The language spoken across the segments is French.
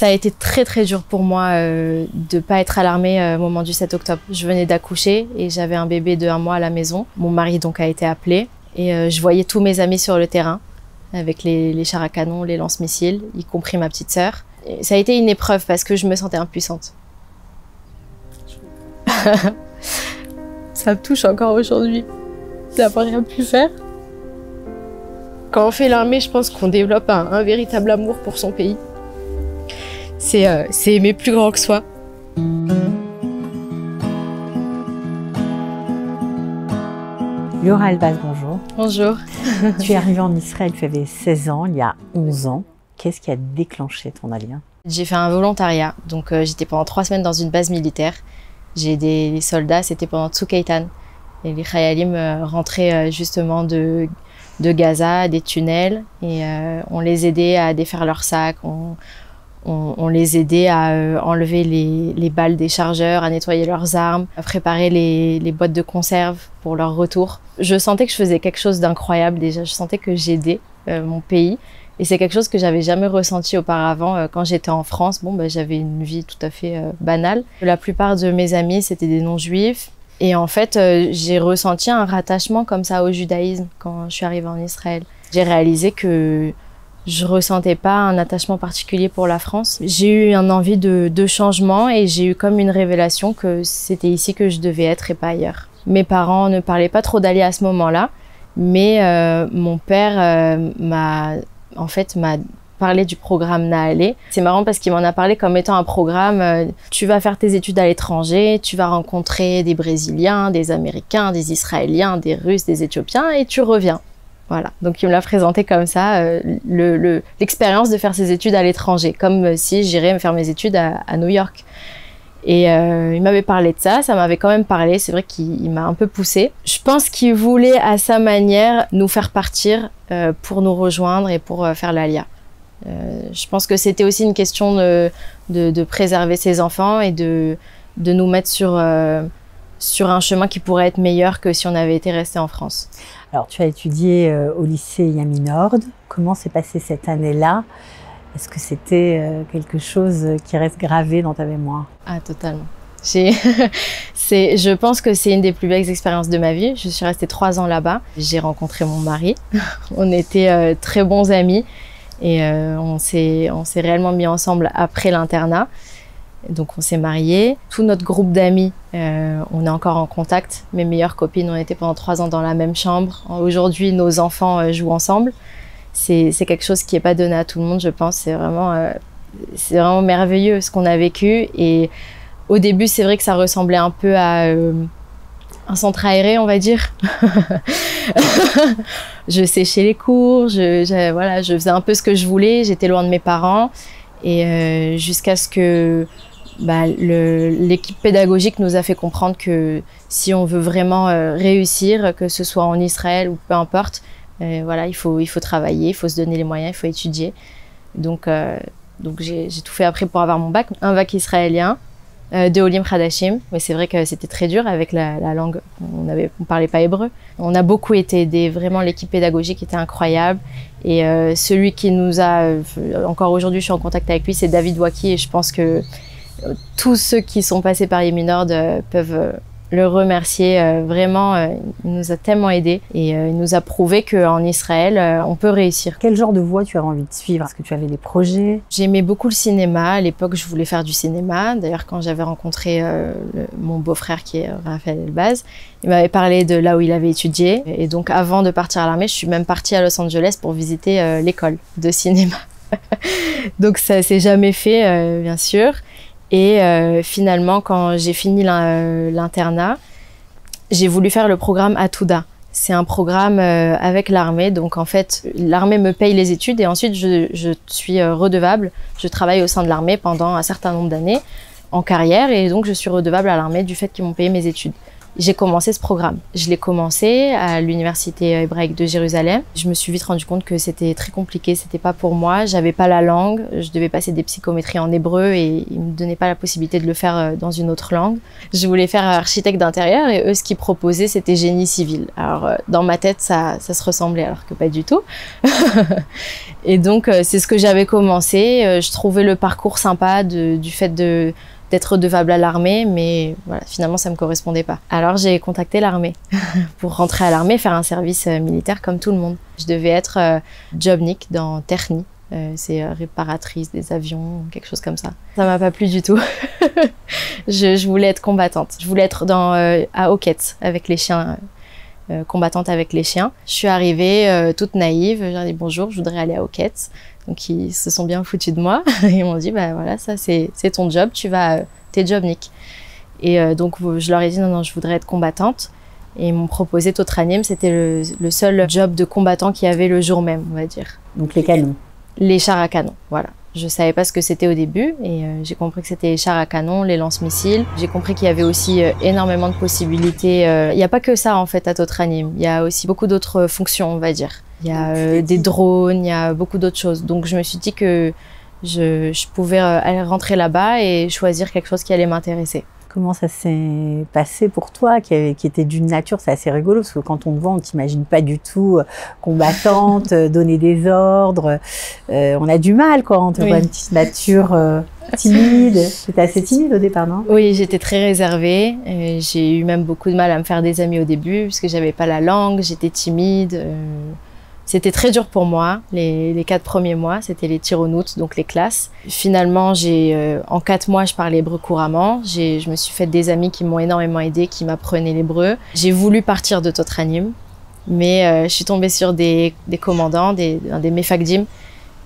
Ça a été très très dur pour moi de ne pas être à l'armée au moment du 7 octobre. Je venais d'accoucher et j'avais un bébé de 1 mois à la maison. Mon mari donc a été appelé et je voyais tous mes amis sur le terrain avec les chars à canon, les lance-missiles, y compris ma petite sœur. Et ça a été une épreuve parce que je me sentais impuissante. Ça me touche encore aujourd'hui d'avoir rien pu faire. Quand on fait l'armée, je pense qu'on développe un véritable amour pour son pays. C'est aimer plus grand que soi. Liora Elbaz, bonjour. Bonjour. Tu es arrivée en Israël, tu avais 16 ans, il y a 11 ans. Qu'est-ce qui a déclenché ton alien? J'ai fait un volontariat, donc j'étais pendant 3 semaines dans une base militaire. J'ai aidé les soldats, c'était pendant Tzuk Eitan. Et les Chayalim rentraient justement de Gaza, des tunnels, et on les aidait à défaire leurs sacs, on les aidait à enlever les balles des chargeurs, à nettoyer leurs armes, à préparer les boîtes de conserve pour leur retour. Je sentais que je faisais quelque chose d'incroyable déjà, je sentais que j'aidais mon pays. Et c'est quelque chose que j'avais jamais ressenti auparavant quand j'étais en France. J'avais une vie tout à fait banale. La plupart de mes amis, c'était des non-juifs. Et en fait, j'ai ressenti un rattachement comme ça au judaïsme quand je suis arrivée en Israël. J'ai réalisé que je ressentais pas un attachement particulier pour la France. J'ai eu une envie de changement et j'ai eu comme une révélation que c'était ici que je devais être et pas ailleurs. Mes parents ne parlaient pas trop d'Ali à ce moment-là, mais mon père m'a parlé du programme Na'aleh. C'est marrant parce qu'il m'en a parlé comme étant un programme, tu vas faire tes études à l'étranger, tu vas rencontrer des Brésiliens, des Américains, des Israéliens, des Russes, des Éthiopiens et tu reviens. Voilà, donc il me l'a présenté comme ça, l'expérience de faire ses études à l'étranger, comme si j'irais me faire mes études à New York. Et il m'avait parlé de ça, ça m'avait quand même parlé, c'est vrai qu'il m'a un peu poussée. Je pense qu'il voulait à sa manière nous faire partir pour nous rejoindre et pour faire l'Alia. Je pense que c'était aussi une question de préserver ses enfants et de nous mettre sur un chemin qui pourrait être meilleur que si on avait été resté en France. Alors, tu as étudié au lycée Yami Nord. Comment s'est passée cette année-là? Est-ce que c'était quelque chose qui reste gravé dans ta mémoire? Ah, totalement. Je pense que c'est une des plus belles expériences de ma vie. Je suis restée 3 ans là-bas. J'ai rencontré mon mari. On était très bons amis et on s'est réellement mis ensemble après l'internat. Donc on s'est mariés. Tout notre groupe d'amis, on est encore en contact. Mes meilleures copines ont été pendant 3 ans dans la même chambre. Aujourd'hui, nos enfants jouent ensemble. C'est quelque chose qui n'est pas donné à tout le monde, je pense. C'est vraiment merveilleux ce qu'on a vécu. Et au début, c'est vrai que ça ressemblait un peu à un centre aéré, on va dire. Je séchais les cours, je faisais un peu ce que je voulais. J'étais loin de mes parents. Et jusqu'à ce que l'équipe pédagogique nous a fait comprendre que si on veut vraiment réussir, que ce soit en Israël ou peu importe, il faut travailler, il faut se donner les moyens, il faut étudier. Donc j'ai tout fait après pour avoir mon bac, un bac israélien de Olim Khadashim. Mais c'est vrai que c'était très dur avec la langue, on parlait pas hébreu. On a beaucoup été aidés, vraiment l'équipe pédagogique était incroyable. Et celui qui nous a, encore aujourd'hui je suis en contact avec lui, c'est David Waki et je pense que tous ceux qui sont passés par Yami Nord peuvent le remercier. Vraiment, il nous a tellement aidés et il nous a prouvé qu'en Israël, on peut réussir. Quel genre de voie tu avais envie de suivre? Est-ce que tu avais des projets? J'aimais beaucoup le cinéma. À l'époque, je voulais faire du cinéma. D'ailleurs, quand j'avais rencontré mon beau-frère qui est Raphaël Elbaz, il m'avait parlé de là où il avait étudié. Et donc, avant de partir à l'armée, je suis même partie à Los Angeles pour visiter l'école de cinéma. Donc, ça s'est jamais fait, bien sûr. Et finalement, quand j'ai fini l'internat, j'ai voulu faire le programme Atouda. C'est un programme avec l'armée. Donc en fait, l'armée me paye les études et ensuite je suis redevable. Je travaille au sein de l'armée pendant un certain nombre d'années en carrière et donc je suis redevable à l'armée du fait qu'ils m'ont payé mes études. J'ai commencé ce programme. Je l'ai commencé à l'université hébraïque de Jérusalem. Je me suis vite rendu compte que c'était très compliqué, c'était pas pour moi. J'avais pas la langue, je devais passer des psychométries en hébreu et ils me donnaient pas la possibilité de le faire dans une autre langue. Je voulais faire architecte d'intérieur et eux, ce qu'ils proposaient, c'était génie civil. Alors, dans ma tête, ça se ressemblait, alors que pas du tout. Et donc, c'est ce que j'avais commencé. Je trouvais le parcours sympa du fait d'être redevable à l'armée, mais voilà, finalement, ça me correspondait pas. Alors, j'ai contacté l'armée pour rentrer à l'armée, faire un service militaire comme tout le monde. Je devais être jobnik dans Terni. C'est réparatrice des avions, quelque chose comme ça. Ça m'a pas plu du tout. je voulais être combattante. Je voulais être à Oquette avec les chiens, combattante avec les chiens. Je suis arrivée toute naïve. J'ai dit bonjour, je voudrais aller à Oquette. Donc ils se sont bien foutus de moi. Ils m'ont dit bah voilà, ça c'est ton job, t'es jobnik. Et donc je leur ai dit non, je voudrais être combattante. Et ils m'ont proposé Totranim, c'était le seul job de combattant qu'il y avait le jour même, on va dire. Donc les canons. Les chars à canon, voilà. Je savais pas ce que c'était au début et j'ai compris que c'était les chars à canon, les lance-missiles. J'ai compris qu'il y avait aussi énormément de possibilités. Il n'y a pas que ça en fait à Totranim. Il y a aussi beaucoup d'autres fonctions, on va dire. Il y a des drones, il y a beaucoup d'autres choses. Donc je me suis dit que je pouvais aller rentrer là-bas et choisir quelque chose qui allait m'intéresser. Comment ça s'est passé pour toi, qui était d'une nature, c'est assez rigolo, parce que quand on te voit, on ne t'imagine pas du tout combattante, donner des ordres. On a du mal quand on te voit une petite nature timide. J'étais assez timide au départ, non? Oui, j'étais très réservée. J'ai eu même beaucoup de mal à me faire des amis au début, parce que j'avais pas la langue, j'étais timide. C'était très dur pour moi, les 4 premiers mois, c'était les tironoutes, donc les classes. Finalement, en 4 mois, je parlais hébreu couramment. Je me suis fait des amis qui m'ont énormément aidée, qui m'apprenaient l'hébreu. J'ai voulu partir de Totranim, mais je suis tombée sur des commandants, des mefakdim,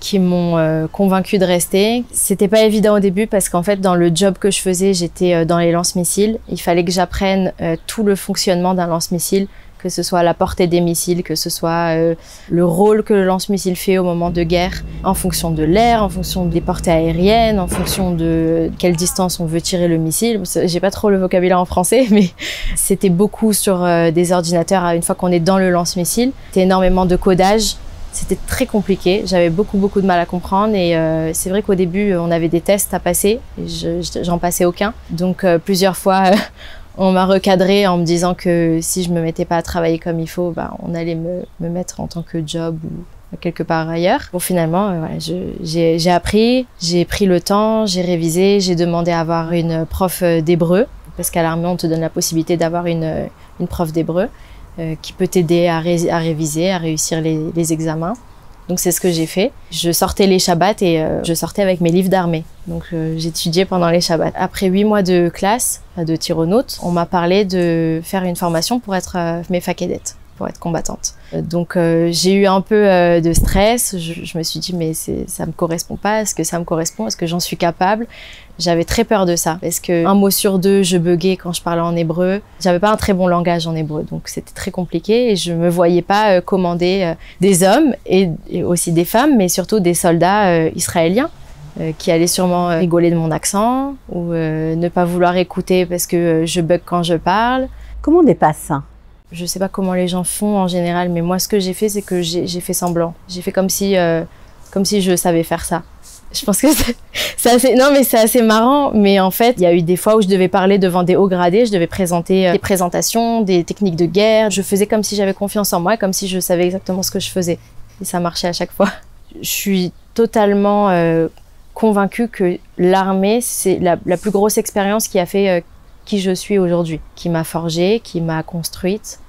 qui m'ont convaincue de rester. C'était pas évident au début parce qu'en fait, dans le job que je faisais, j'étais dans les lance-missiles. Il fallait que j'apprenne tout le fonctionnement d'un lance-missile, que ce soit la portée des missiles, que ce soit le rôle que le lance-missile fait au moment de guerre, en fonction de l'air, en fonction des portées aériennes, en fonction de quelle distance on veut tirer le missile. J'ai pas trop le vocabulaire en français, mais c'était beaucoup sur des ordinateurs une fois qu'on est dans le lance-missile. C'était énormément de codage. C'était très compliqué. J'avais beaucoup de mal à comprendre et c'est vrai qu'au début, on avait des tests à passer et j'en passais aucun. Donc plusieurs fois, on m'a recadré en me disant que si je me mettais pas à travailler comme il faut, on allait me mettre en tant que job ou quelque part ailleurs. Bon, finalement, voilà, j'ai appris, j'ai pris le temps, j'ai révisé, j'ai demandé à avoir une prof d'hébreu, parce qu'à l'armée, on te donne la possibilité d'avoir une prof d'hébreu qui peut t'aider à réviser, à réussir les examens. Donc c'est ce que j'ai fait. Je sortais les Shabbats et je sortais avec mes livres d'armée. Donc j'étudiais pendant les Shabbats. Après 8 mois de classe, de tironaute, on m'a parlé de faire une formation pour être mefakedet, pour être combattante. Donc j'ai eu un peu de stress. Je me suis dit mais ça me correspond pas. Est-ce que ça me correspond? Est-ce que j'en suis capable? J'avais très peur de ça parce que 1 mot sur 2, je buguais quand je parlais en hébreu. J'avais pas un très bon langage en hébreu, donc c'était très compliqué et je me voyais pas commander des hommes et aussi des femmes, mais surtout des soldats israéliens qui allaient sûrement rigoler de mon accent ou ne pas vouloir écouter parce que je bug quand je parle. Comment on dépasse ça? Je sais pas comment les gens font en général, mais moi ce que j'ai fait, c'est que j'ai fait semblant. J'ai fait comme si je savais faire ça. Je pense que c'est assez marrant, mais en fait, il y a eu des fois où je devais parler devant des hauts gradés, je devais présenter des présentations, des techniques de guerre. Je faisais comme si j'avais confiance en moi, comme si je savais exactement ce que je faisais. Et ça marchait à chaque fois. Je suis totalement convaincue que l'armée, c'est la plus grosse expérience qui a fait qui je suis aujourd'hui, qui m'a forgée, qui m'a construite.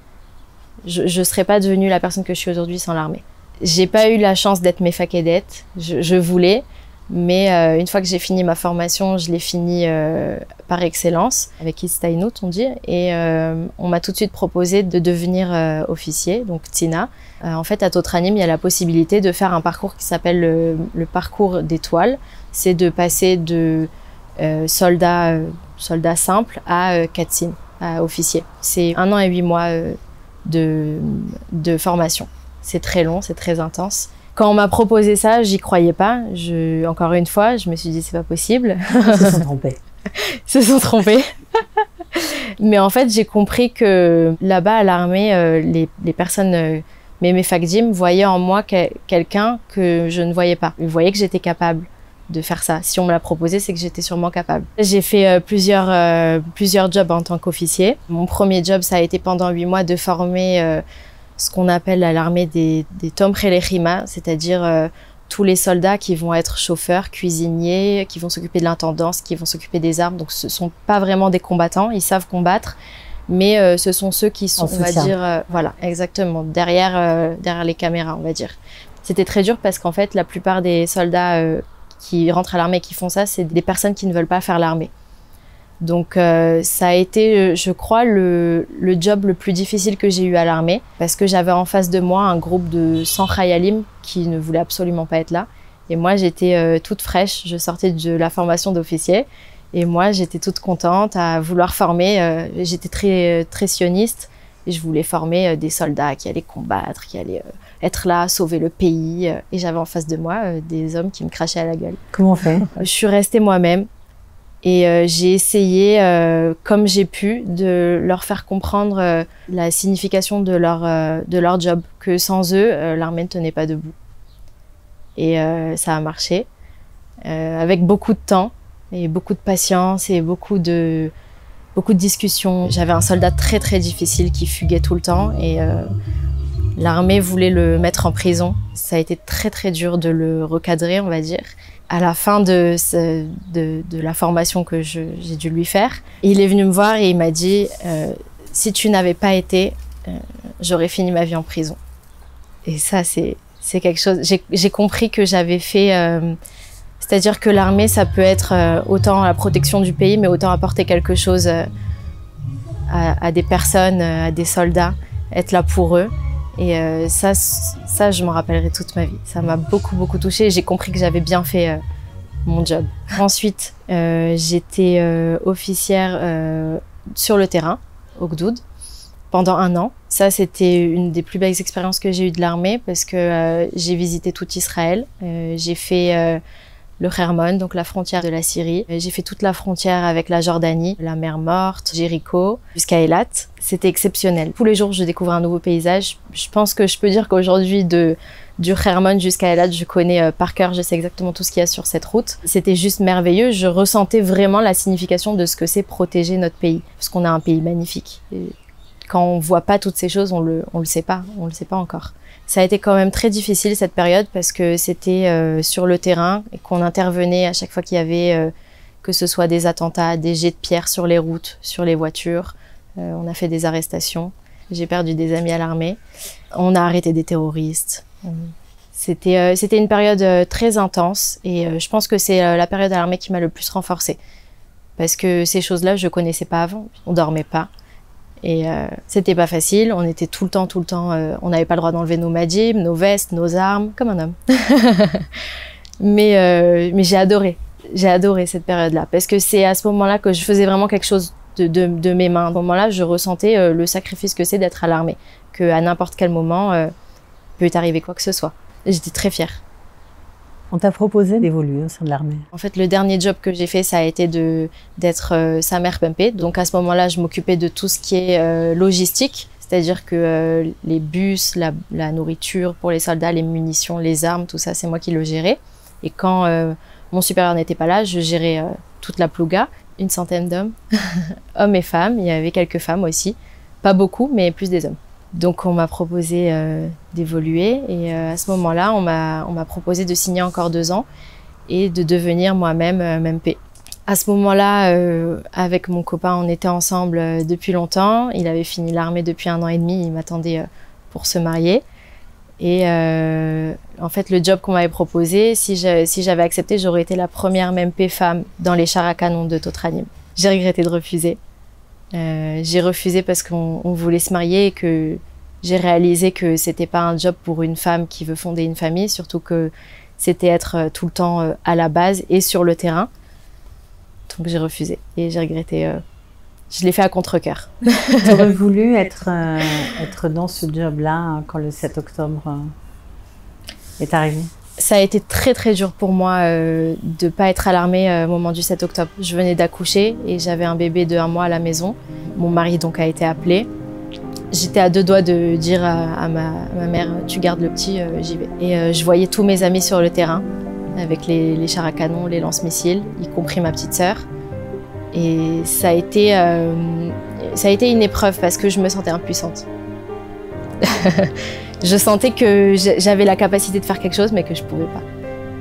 Je serais pas devenue la personne que je suis aujourd'hui sans l'armée. J'ai pas eu la chance d'être mefakedet, je voulais. Mais une fois que j'ai fini ma formation, je l'ai fini par excellence, avec Istainout on dit, et on m'a tout de suite proposé de devenir officier, donc Tina. En fait, à Totranim, il y a la possibilité de faire un parcours qui s'appelle le parcours d'étoiles. C'est de passer de soldat simple à Katzin, à officier. C'est 1 an et 8 mois de formation. C'est très long, c'est très intense. Quand on m'a proposé ça, j'y croyais pas. Encore une fois, je me suis dit c'est pas possible. Ils se sont trompés. Ils se sont trompés. Mais en fait, j'ai compris que là-bas, à l'armée, les personnes, mes fakdim, voyaient en moi quelqu'un que je ne voyais pas. Ils voyaient que j'étais capable de faire ça. Si on me l'a proposé, c'est que j'étais sûrement capable. J'ai fait plusieurs jobs en tant qu'officier. Mon premier job, ça a été pendant 8 mois de former ce qu'on appelle à l'armée des Tomre Lechima, c'est-à-dire tous les soldats qui vont être chauffeurs, cuisiniers, qui vont s'occuper de l'intendance, qui vont s'occuper des armes. Donc ce sont pas vraiment des combattants, ils savent combattre, mais ce sont ceux qui sont, on va dire, voilà, exactement, derrière les caméras, on va dire. C'était très dur parce qu'en fait, la plupart des soldats qui rentrent à l'armée et qui font ça, c'est des personnes qui ne veulent pas faire l'armée. Donc ça a été, je crois, le job le plus difficile que j'ai eu à l'armée, parce que j'avais en face de moi un groupe de 100 khayalim qui ne voulaient absolument pas être là. Et moi, j'étais toute fraîche, je sortais de la formation d'officier, et moi, j'étais toute contente à vouloir former. J'étais très sioniste, et je voulais former des soldats qui allaient combattre, qui allaient être là, sauver le pays. Et j'avais en face de moi des hommes qui me crachaient à la gueule. Comment on fait? Je suis restée moi-même. Et j'ai essayé, comme j'ai pu, de leur faire comprendre la signification de leur job, que sans eux, l'armée ne tenait pas debout. Et ça a marché, avec beaucoup de temps, et beaucoup de patience, et beaucoup de discussions. J'avais un soldat très très difficile qui fuguait tout le temps, et l'armée voulait le mettre en prison. Ça a été très très dur de le recadrer, on va dire. À la fin de la formation que j'ai dû lui faire, il est venu me voir et il m'a dit si tu n'avais pas été, j'aurais fini ma vie en prison. Et ça, c'est quelque chose. J'ai compris que j'avais fait. C'est-à-dire que l'armée, ça peut être autant la protection du pays, mais autant apporter quelque chose à des personnes, à des soldats, être là pour eux. Et ça, je m'en rappellerai toute ma vie. Ça m'a beaucoup touchée et j'ai compris que j'avais bien fait mon job. Ensuite, j'étais officière sur le terrain, au Gdoud, pendant 1 an. Ça, c'était une des plus belles expériences que j'ai eues de l'armée parce que j'ai visité tout Israël. J'ai fait le Hermon, donc la frontière de la Syrie. J'ai fait toute la frontière avec la Jordanie, la mer Morte, Jéricho, jusqu'à Eilat. C'était exceptionnel. Tous les jours, je découvre un nouveau paysage. Je pense que je peux dire qu'aujourd'hui, du Hermon jusqu'à Eilat, je connais par cœur, je sais exactement tout ce qu'il y a sur cette route. C'était juste merveilleux. Je ressentais vraiment la signification de ce que c'est protéger notre pays, parce qu'on a un pays magnifique. Et quand on voit pas toutes ces choses, on le sait pas encore. Ça a été quand même très difficile cette période parce que c'était sur le terrain et qu'on intervenait à chaque fois qu'il y avait que ce soit des attentats, des jets de pierre sur les routes, sur les voitures. On a fait des arrestations. J'ai perdu des amis à l'armée. On a arrêté des terroristes. C'était une période très intense et je pense que c'est la période à l'armée qui m'a le plus renforcée. Parce que ces choses-là, je connaissais pas avant. On dormait pas. Et c'était pas facile, on était tout le temps, on n'avait pas le droit d'enlever nos madjib, nos vestes, nos armes, comme un homme. mais j'ai adoré cette période-là, parce que c'est à ce moment-là que je faisais vraiment quelque chose de mes mains. À ce moment-là, je ressentais le sacrifice que c'est d'être à l'armée, qu'à n'importe quel moment, peut arriver quoi que ce soit. J'étais très fière. On t'a proposé d'évoluer au sein de l'armée? En fait, le dernier job que j'ai fait, ça a été d'être Samer Pempé. Donc à ce moment-là, je m'occupais de tout ce qui est logistique, c'est-à-dire que les bus, la nourriture pour les soldats, les munitions, les armes, tout ça, c'est moi qui le gérais. Et quand mon supérieur n'était pas là, je gérais toute la plouga, 100 d'hommes, hommes et femmes. Il y avait quelques femmes aussi, pas beaucoup, mais plus des hommes. Donc on m'a proposé d'évoluer et à ce moment-là, on m'a proposé de signer encore 2 ans et de devenir moi-même MP. À ce moment-là, avec mon copain, on était ensemble depuis longtemps. Il avait fini l'armée depuis 1 an et demi, il m'attendait pour se marier. Et en fait, le job qu'on m'avait proposé, si j'avais accepté, j'aurais été la première MP femme dans les chars à canon de Totranim. J'ai regretté de refuser. J'ai refusé parce qu'on voulait se marier et que j'ai réalisé que c'était pas un job pour une femme qui veut fonder une famille, surtout que c'était être tout le temps à la base et sur le terrain. Donc j'ai refusé et j'ai regretté. Je l'ai fait à contre-cœur. Tu aurais voulu être dans ce job-là quand le 7 octobre est arrivé? Ça a été très très dur pour moi de pas être à l'armée au moment du 7 octobre. Je venais d'accoucher et j'avais un bébé de 1 mois à la maison. Mon mari donc a été appelé. J'étais à 2 doigts de dire à ma mère « tu gardes le petit, j'y vais ». Et je voyais tous mes amis sur le terrain avec les chars à canon, les lance-missiles, y compris ma petite sœur. Et ça a été une épreuve parce que je me sentais impuissante. Je sentais que j'avais la capacité de faire quelque chose, mais que je pouvais pas.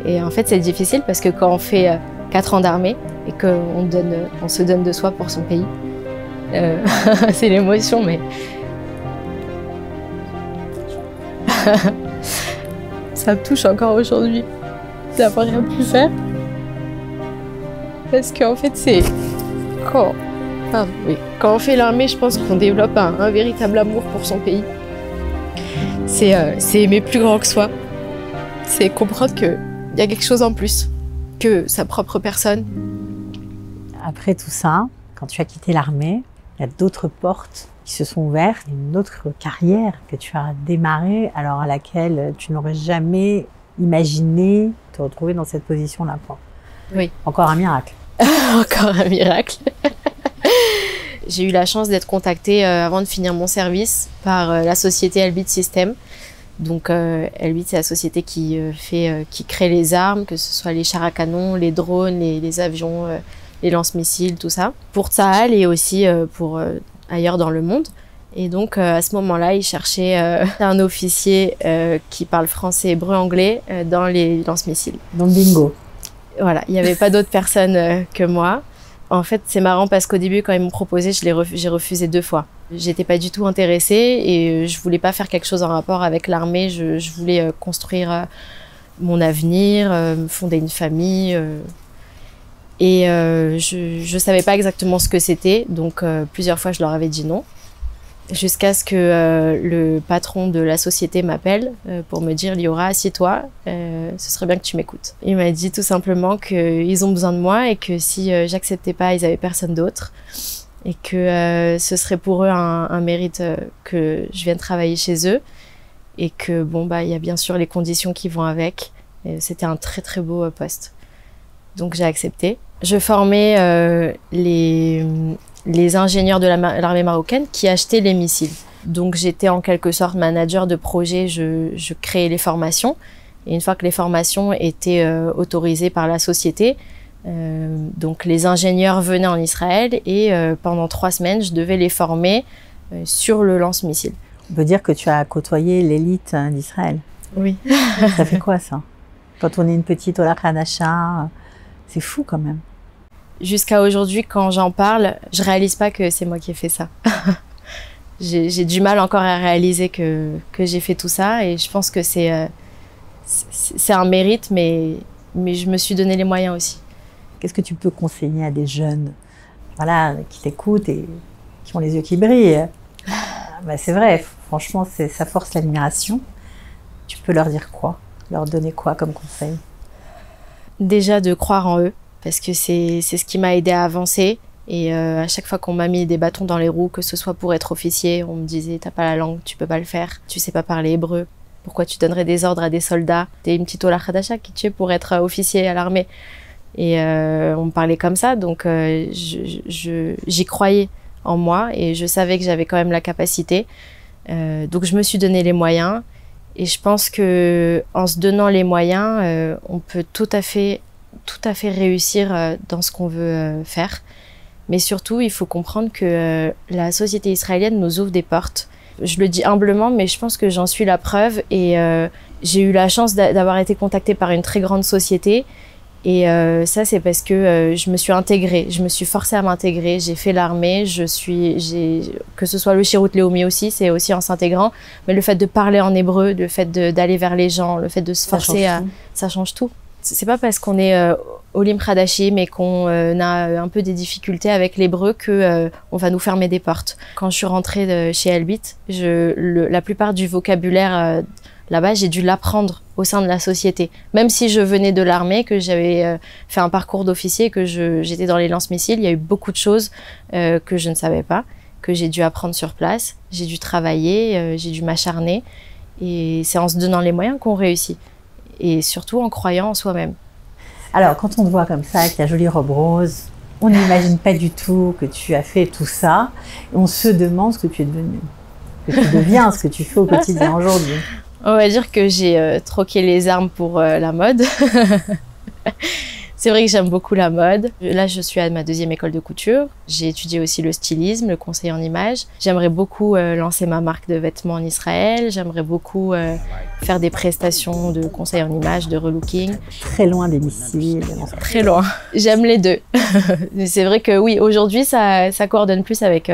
Et en fait, c'est difficile parce que quand on fait 4 ans d'armée et qu'on se donne de soi pour son pays, c'est l'émotion, mais ça me touche encore aujourd'hui d'avoir rien pu faire. Parce qu'en fait, c'est quand on fait l'armée, je pense qu'on développe un véritable amour pour son pays. C'est aimer plus grand que soi. C'est comprendre qu'il y a quelque chose en plus que sa propre personne. Après tout ça, quand tu as quitté l'armée, il y a d'autres portes qui se sont ouvertes, une autre carrière que tu as démarrée, alors à laquelle tu n'aurais jamais imaginé te retrouver dans cette position-là. Oui. Encore un miracle. Encore un miracle. J'ai eu la chance d'être contactée avant de finir mon service par la société Elbit Systems. Donc Elbit, c'est la société qui crée les armes, que ce soit les chars à canon, les drones, les avions, les lance-missiles, tout ça, pour Tsahal et aussi pour ailleurs dans le monde. Et donc à ce moment-là, ils cherchaient un officier qui parle français, hébreu, anglais dans les lance-missiles. Donc bingo. Voilà, il n'y avait pas d'autres personnes que moi. En fait, c'est marrant parce qu'au début, quand ils m'ont proposé, j'ai refusé 2 fois. J'étais pas du tout intéressée et je voulais pas faire quelque chose en rapport avec l'armée. Je voulais construire mon avenir, fonder une famille. Et je savais pas exactement ce que c'était, donc plusieurs fois, je leur avais dit non. Jusqu'à ce que le patron de la société m'appelle pour me dire « Liora, assieds-toi, ce serait bien que tu m'écoutes ». Il m'a dit tout simplement qu'ils ont besoin de moi et que si j'acceptais pas, ils avaient personne d'autre. Et que ce serait pour eux un mérite que je vienne travailler chez eux. Et que bon, bah, y a bien sûr les conditions qui vont avec. C'était un très très beau poste. Donc j'ai accepté. Je formais les ingénieurs de l'armée marocaine qui achetaient les missiles. Donc j'étais en quelque sorte manager de projet, je créais les formations. Et une fois que les formations étaient autorisées par la société, donc les ingénieurs venaient en Israël et pendant 3 semaines, je devais les former sur le lance-missile. On peut dire que tu as côtoyé l'élite d'Israël. Oui. Ça fait quoi ça? Quand on est une petite Ola Khanasha, c'est fou quand même. Jusqu'à aujourd'hui, quand j'en parle, je réalise pas que c'est moi qui ai fait ça. J'ai du mal encore à réaliser que j'ai fait tout ça et je pense que c'est un mérite, mais je me suis donné les moyens aussi. Qu'est-ce que tu peux conseiller à des jeunes, voilà, qui t'écoutent et qui ont les yeux qui brillent? Bah, c'est vrai, franchement, ça force l'admiration. Tu peux leur dire quoi? Leur donner quoi comme conseil? Déjà de croire en eux, parce que c'est ce qui m'a aidé à avancer. Et à chaque fois qu'on m'a mis des bâtons dans les roues, que ce soit pour être officier, on me disait « t'as pas la langue, tu peux pas le faire, tu sais pas parler hébreu, pourquoi tu donnerais des ordres à des soldats? T'es une petite Ola Khadasha qui tu es pour être officier à l'armée ?» Et on me parlait comme ça, donc j'y croyais en moi et je savais que j'avais quand même la capacité. Donc je me suis donné les moyens et je pense que en se donnant les moyens, on peut tout à fait réussir dans ce qu'on veut faire. Mais surtout, il faut comprendre que la société israélienne nous ouvre des portes. Je le dis humblement, mais je pense que j'en suis la preuve. Et j'ai eu la chance d'avoir été contactée par une très grande société. Et ça, c'est parce que je me suis intégrée. Je me suis forcée à m'intégrer. J'ai fait l'armée. Que ce soit le Shirut Leumi aussi, c'est aussi en s'intégrant. Mais le fait de parler en hébreu, le fait d'aller vers les gens, le fait de se forcer ça change tout. C'est pas parce qu'on est Olim Khadashim et qu'on a un peu des difficultés avec l'hébreu que on va nous fermer des portes. Quand je suis rentrée chez Elbit, la plupart du vocabulaire là-bas, j'ai dû l'apprendre au sein de la société. Même si je venais de l'armée, que j'avais fait un parcours d'officier, que j'étais dans les lance-missiles, il y a eu beaucoup de choses que je ne savais pas, que j'ai dû apprendre sur place. J'ai dû travailler, j'ai dû m'acharner. Et c'est en se donnant les moyens qu'on réussit. et surtout en croyant en soi-même. Alors, quand on te voit comme ça, avec ta jolie robe rose, on n'imagine pas du tout que tu as fait tout ça. Et on se demande ce que tu es devenue, que tu deviens, ce que tu fais au quotidien aujourd'hui. On va dire que j'ai troqué les armes pour la mode. C'est vrai que j'aime beaucoup la mode. Là, je suis à ma 2e école de couture. J'ai étudié aussi le stylisme, le conseil en images. J'aimerais beaucoup lancer ma marque de vêtements en Israël. J'aimerais beaucoup faire des prestations de conseil en images, de relooking. Très loin des missiles. Très loin. J'aime les deux. C'est vrai que oui, aujourd'hui, ça coordonne plus avec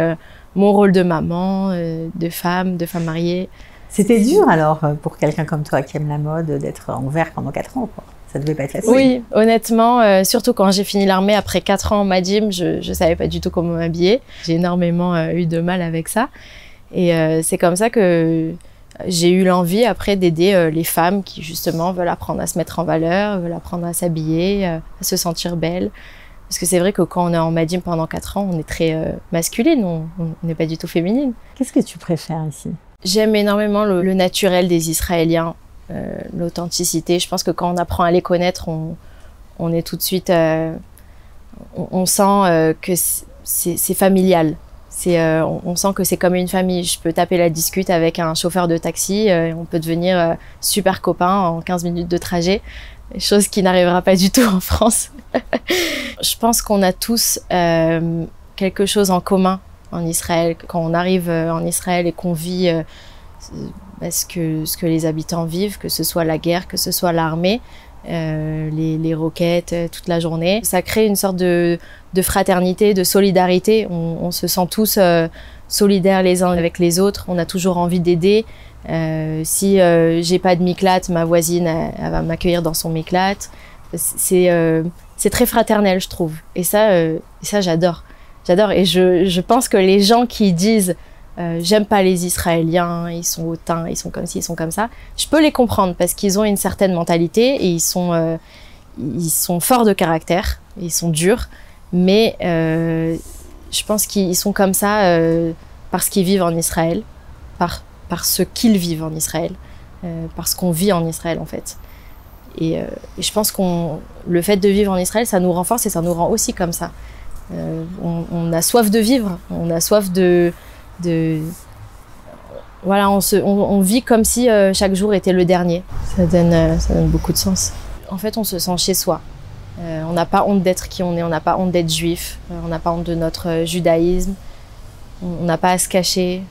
mon rôle de maman, de femme mariée. C'était dur alors pour quelqu'un comme toi qui aime la mode d'être en vert pendant 4 ans, quoi. Ça devait pas être facile. Oui, honnêtement, surtout quand j'ai fini l'armée après 4 ans en Madim, je savais pas du tout comment m'habiller. J'ai énormément eu de mal avec ça. Et c'est comme ça que j'ai eu l'envie après d'aider les femmes qui justement veulent apprendre à se mettre en valeur, veulent apprendre à s'habiller, à se sentir belle. Parce que c'est vrai que quand on est en Madim pendant 4 ans, on est très masculine, on n'est pas du tout féminine. Qu'est-ce que tu préfères ici? J'aime énormément le naturel des Israéliens. L'authenticité. Je pense que quand on apprend à les connaître, on est tout de suite, on sent que c'est familial. On sent que c'est comme une famille. Je peux taper la discute avec un chauffeur de taxi, on peut devenir super copains en 15 minutes de trajet, chose qui n'arrivera pas du tout en France. Je pense qu'on a tous quelque chose en commun en Israël. Quand on arrive en Israël et qu'on vit ce que les habitants vivent, que ce soit la guerre, que ce soit l'armée, les roquettes toute la journée. Ça crée une sorte de fraternité, de solidarité. On se sent tous solidaires les uns avec les autres. On a toujours envie d'aider. Si j'ai pas de miklat, ma voisine elle va m'accueillir dans son miklat. C'est très fraternel, je trouve. Et ça j'adore. J'adore. Et je pense que les gens qui disent j'aime pas les Israéliens, ils sont hautains, ils sont comme ci, ils sont comme ça. Je peux les comprendre parce qu'ils ont une certaine mentalité et ils sont forts de caractère, ils sont durs, mais je pense qu'ils sont comme ça parce qu'ils vivent en Israël, par ce qu'ils vivent en Israël, parce qu'on vit en Israël en fait. Et je pense le fait de vivre en Israël, ça nous renforce et ça nous rend aussi comme ça. On a soif de vivre, on a soif voilà, on vit comme si chaque jour était le dernier. Ça donne beaucoup de sens. En fait, on se sent chez soi. On n'a pas honte d'être qui on est, on n'a pas honte d'être juif, on n'a pas honte de notre judaïsme, on n'a pas à se cacher,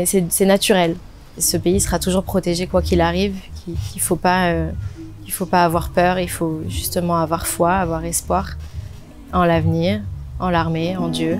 c'est naturel. Ce pays sera toujours protégé quoi qu'il arrive, il faut pas avoir peur, il faut justement avoir foi, avoir espoir en l'avenir, en l'armée, en Dieu.